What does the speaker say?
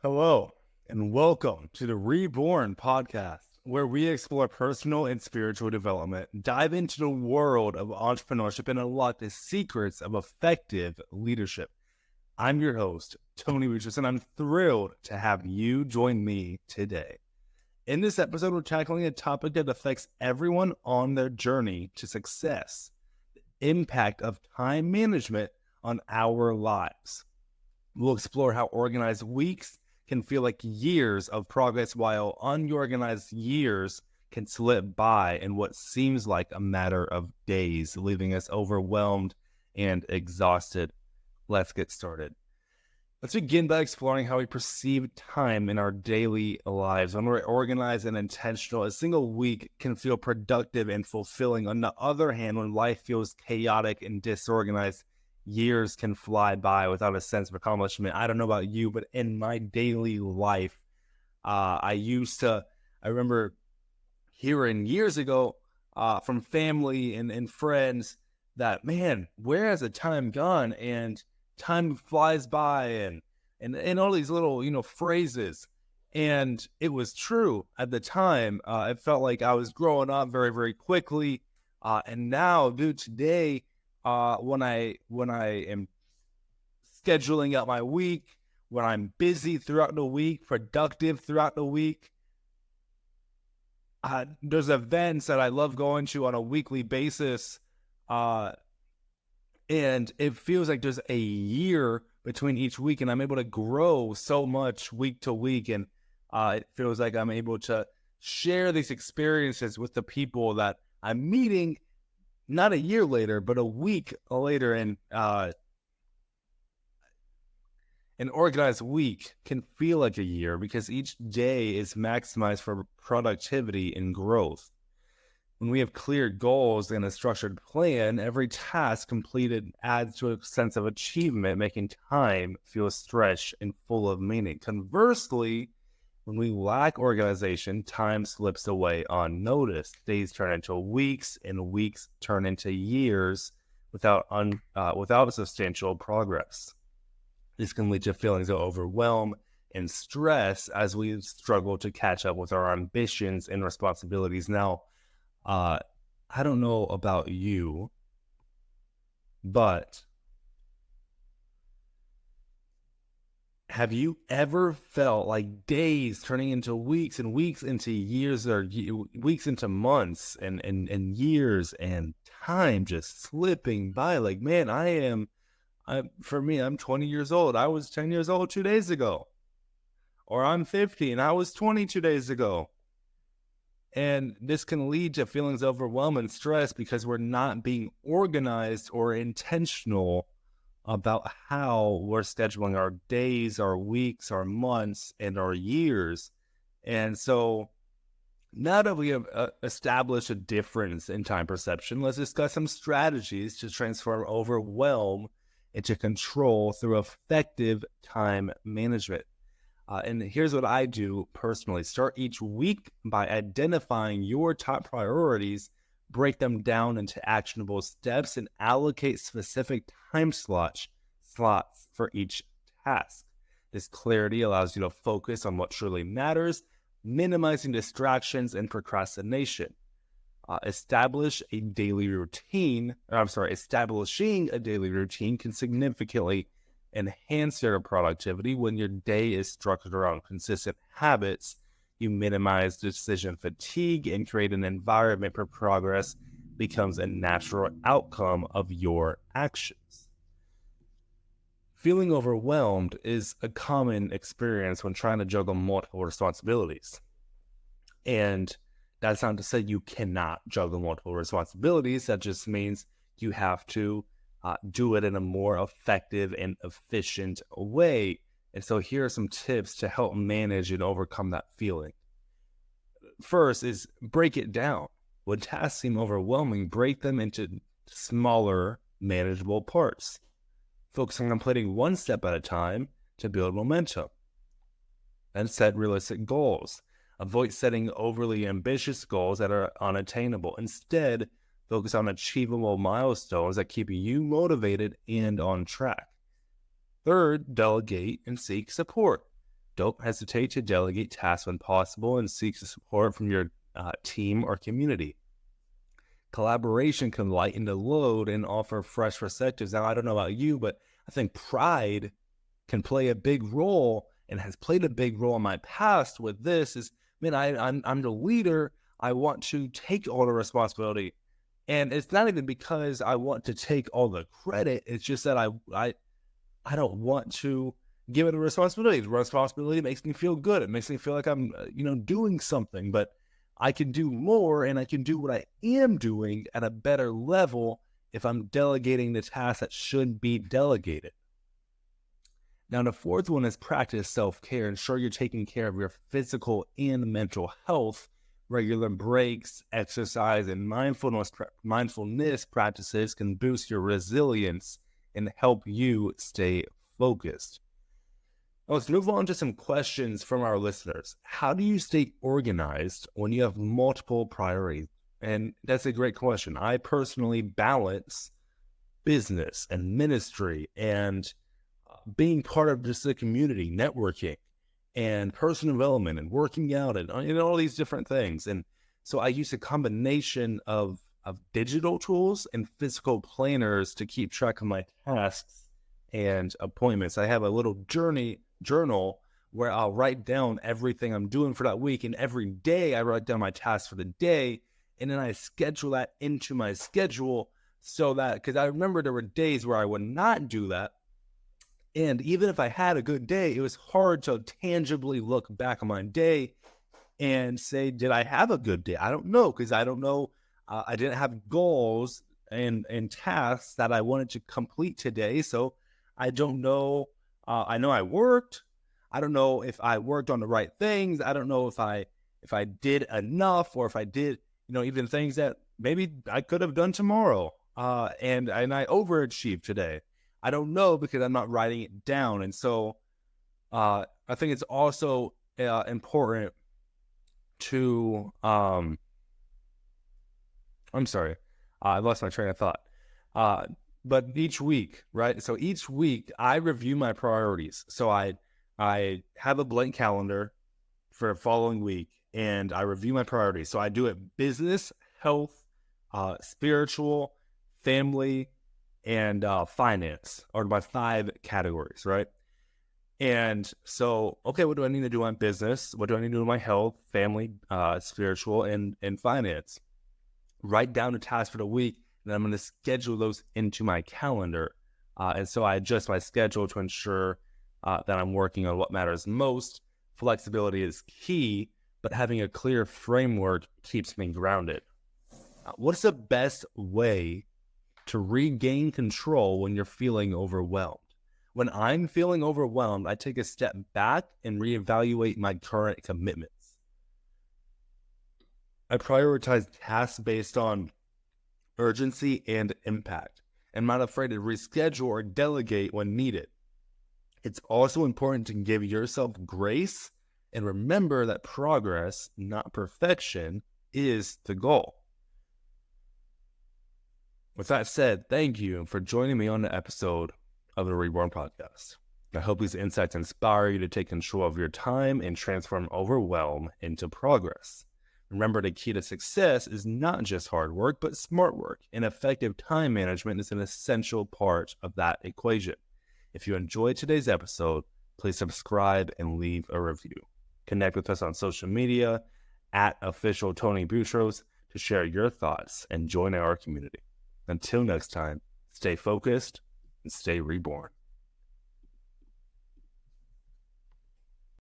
Hello, and welcome to the Reborn podcast, where we explore personal and spiritual development, dive into the world of entrepreneurship, and unlock the secrets of effective leadership. I'm your host, Tony Richards, and I'm thrilled to have you join me today. In this episode, we're tackling a topic that affects everyone on their journey to success: the impact of time management on our lives. We'll explore how organized weeks can feel like years of progress, while unorganized years can slip by in what seems like a matter of days, leaving us overwhelmed and exhausted. Let's get started. Let's begin by exploring how we perceive time in our daily lives. When we're organized and intentional, a single week can feel productive and fulfilling. On the other hand, when life feels chaotic and disorganized, years can fly by without a sense of accomplishment. I don't know about you, but in my daily life, I remember hearing years ago from family and friends that, man, where has the time gone? And time flies by and all these little, phrases. And it was true at the time. It felt like I was growing up very, very quickly. And now, dude, today, when I am scheduling out my week, when I'm busy throughout the week, productive throughout the week, there's events that I love going to on a weekly basis, and it feels like there's a year between each week, and I'm able to grow so much week to week, and it feels like I'm able to share these experiences with the people that I'm meeting not a year later, but a week later. And an organized week can feel like a year because each day is maximized for productivity and growth. When we have clear goals and a structured plan, every task completed adds to a sense of achievement, making time feel stretched and full of meaning. Conversely, when we lack organization, time slips away unnoticed. Days turn into weeks, and weeks turn into years without substantial progress. This can lead to feelings of overwhelm and stress as we struggle to catch up with our ambitions and responsibilities. Now, I don't know about you, but have you ever felt like days turning into weeks and weeks into years, or weeks into months and years, and time just slipping by? Like, man, for me, I'm 20 years old. I was 10 years old 2 days ago. Or I'm 50 and I was 20 2 days ago. And this can lead to feelings of overwhelm and stress because we're not being organized or intentional about how we're scheduling our days, our weeks, our months, and our years. And so now that we have established a difference in time perception, let's discuss some strategies to transform overwhelm into control through effective time management. And here's what I do personally. Start each week by identifying your top priorities, break them down into actionable steps, and allocate specific time slots for each task. This clarity allows you to focus on what truly matters, minimizing distractions and procrastination. Establishing a daily routine can significantly enhance your productivity. When your day is structured around consistent habits, you minimize decision fatigue and create an environment where progress becomes a natural outcome of your actions. Feeling overwhelmed is a common experience when trying to juggle multiple responsibilities. And that's not to say you cannot juggle multiple responsibilities. That just means you have to do it in a more effective and efficient way. And so here are some tips to help manage and overcome that feeling. First is break it down. When tasks seem overwhelming, break them into smaller, manageable parts. Focus on completing one step at a time to build momentum. And set realistic goals. Avoid setting overly ambitious goals that are unattainable. Instead, focus on achievable milestones that keep you motivated and on track. Third, delegate and seek support. Don't hesitate to delegate tasks when possible and seek support from your team or community. Collaboration can lighten the load and offer fresh perspectives. Now, I don't know about you, but I think pride can play a big role and has played a big role in my past with this is, man, I'm the leader. I want to take all the responsibility. And it's not even because I want to take all the credit. It's just that I don't want to give it a responsibility. The responsibility makes me feel good. It makes me feel like I'm, doing something, but I can do more and I can do what I am doing at a better level if I'm delegating the tasks that should be delegated. Now, the fourth one is practice self-care. Ensure you're taking care of your physical and mental health. Regular breaks, exercise, and mindfulness practices can boost your resilience and help you stay focused. Now, let's move on to some questions from our listeners. How do you stay organized when you have multiple priorities? And that's a great question. I personally balance business and ministry and being part of just the community, networking and personal development and working out and all these different things. And so I use a combination of digital tools and physical planners to keep track of my tasks and appointments. I have a little journal where I'll write down everything I'm doing for that week. And every day I write down my tasks for the day. And then I schedule that into my schedule so that, because I remember there were days where I would not do that. And even if I had a good day, it was hard to tangibly look back on my day and say, did I have a good day? I don't know, because I don't know. I didn't have goals and tasks that I wanted to complete today. So I don't know. I know I worked. I don't know if I worked on the right things. I don't know if I did enough, or if I did, even things that maybe I could have done tomorrow. And I overachieved today. I don't know because I'm not writing it down. And so I think it's also important to, I'm sorry, I lost my train of thought. But each week, right? So each week I review my priorities. So I have a blank calendar for the following week and I review my priorities. So I do it business, health, spiritual, family, and finance are my 5 categories, right? And so, okay, what do I need to do on business? What do I need to do on my health, family, spiritual, and finance? Write down the tasks for the week, and I'm going to schedule those into my calendar. And so I adjust my schedule to ensure that I'm working on what matters most. Flexibility is key, but having a clear framework keeps me grounded. What's the best way to regain control when you're feeling overwhelmed? When I'm feeling overwhelmed, I take a step back and reevaluate my current commitments. I prioritize tasks based on urgency and impact. I'm not afraid to reschedule or delegate when needed. It's also important to give yourself grace and remember that progress, not perfection, is the goal. With that said, thank you for joining me on the episode of the Reborn Podcast. I hope these insights inspire you to take control of your time and transform overwhelm into progress. Remember, the key to success is not just hard work, but smart work, and effective time management is an essential part of that equation. If you enjoyed today's episode, please subscribe and leave a review. Connect with us on social media at official Tony Boutros to share your thoughts and join our community. Until next time, stay focused and stay reborn.